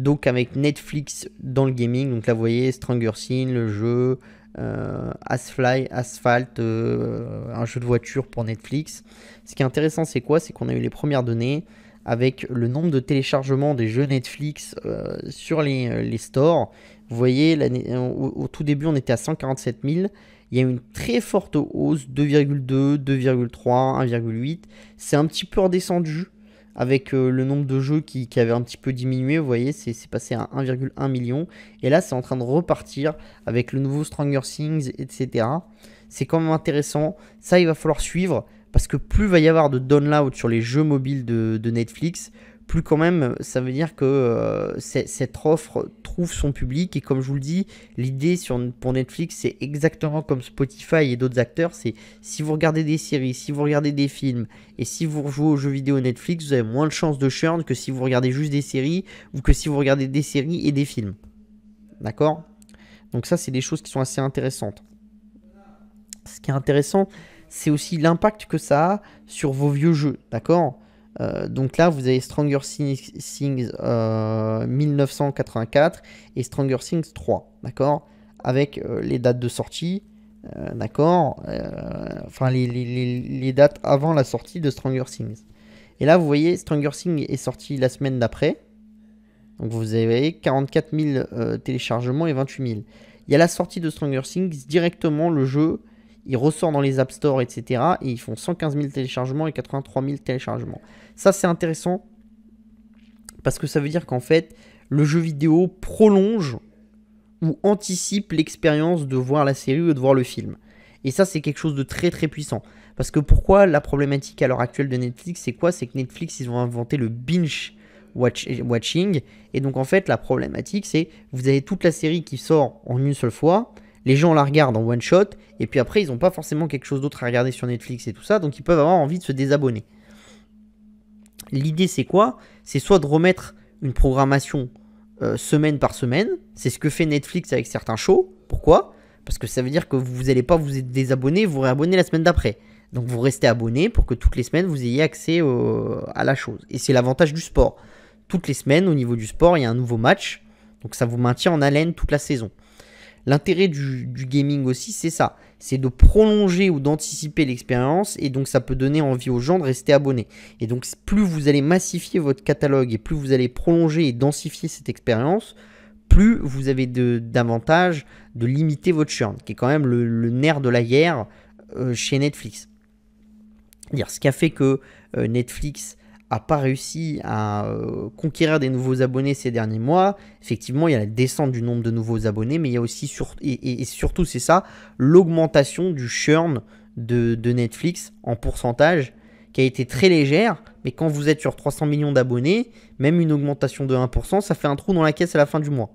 donc avec Netflix dans le gaming. Donc là, vous voyez Stranger Things, le jeu, Asphalt, un jeu de voiture pour Netflix. Ce qui est intéressant, c'est quoi? C'est qu'on a eu les premières données avec le nombre de téléchargements des jeux Netflix sur les stores. Vous voyez, au tout début, on était à 147 000. Il y a eu une très forte hausse, 2,2, 2,3, 1,8. C'est un petit peu redescendu avec le nombre de jeux qui avait un petit peu diminué. Vous voyez, c'est passé à 1,1 million. Et là, c'est en train de repartir avec le nouveau Stranger Things, etc. C'est quand même intéressant. Ça, il va falloir suivre parce que plus il va y avoir de download sur les jeux mobiles de Netflix, plus quand même ça veut dire que cette offre trouve son public. Et comme je vous le dis, l'idée pour Netflix, c'est exactement comme Spotify et d'autres acteurs, c'est si vous regardez des séries, si vous regardez des films et si vous jouez aux jeux vidéo Netflix, vous avez moins de chances de churn que si vous regardez juste des séries ou que si vous regardez des séries et des films. D'accord? Donc ça, c'est des choses qui sont assez intéressantes. Ce qui est intéressant, c'est aussi l'impact que ça a sur vos vieux jeux. D'accord? Donc là, vous avez Stranger Things 1984 et Stranger Things 3, d'accord? Avec les dates de sortie, d'accord? Enfin, les dates avant la sortie de Stranger Things. Et là, vous voyez, Stranger Things est sorti la semaine d'après. Donc vous avez 44 000 téléchargements et 28 000. Il y a la sortie de Stranger Things, directement le jeu, il ressort dans les App Store, etc. Et ils font 115 000 téléchargements et 83 000 téléchargements. Ça, c'est intéressant parce que ça veut dire qu'en fait, le jeu vidéo prolonge ou anticipe l'expérience de voir la série ou de voir le film. Et ça, c'est quelque chose de très très puissant. Parce que pourquoi la problématique à l'heure actuelle de Netflix, c'est quoi? C'est que Netflix, ils ont inventé le binge watching. Et donc en fait, la problématique, c'est vous avez toute la série qui sort en une seule fois. Les gens la regardent en one shot. Et puis après, ils n'ont pas forcément quelque chose d'autre à regarder sur Netflix et tout ça. Donc ils peuvent avoir envie de se désabonner. L'idée, c'est quoi? C'est soit de remettre une programmation semaine par semaine. C'est ce que fait Netflix avec certains shows. Pourquoi? Parce que ça veut dire que vous n'allez pas vous désabonner, vous réabonner la semaine d'après. Donc vous restez abonné pour que toutes les semaines, vous ayez accès à la chose. Et c'est l'avantage du sport. Toutes les semaines, au niveau du sport, il y a un nouveau match. Donc ça vous maintient en haleine toute la saison. L'intérêt du gaming aussi, c'est ça. C'est de prolonger ou d'anticiper l'expérience. Et donc, ça peut donner envie aux gens de rester abonnés. Et donc, plus vous allez massifier votre catalogue et plus vous allez prolonger et densifier cette expérience, plus vous avez d'avantages de limiter votre churn, qui est quand même le nerf de la guerre chez Netflix. C'est-à-dire, ce qui a fait que Netflix n'a pas réussi à conquérir des nouveaux abonnés ces derniers mois. Effectivement, il y a la descente du nombre de nouveaux abonnés, mais il y a aussi, et surtout, c'est ça, l'augmentation du churn de Netflix en pourcentage, qui a été très légère, mais quand vous êtes sur 300 millions d'abonnés, même une augmentation de 1%, ça fait un trou dans la caisse à la fin du mois.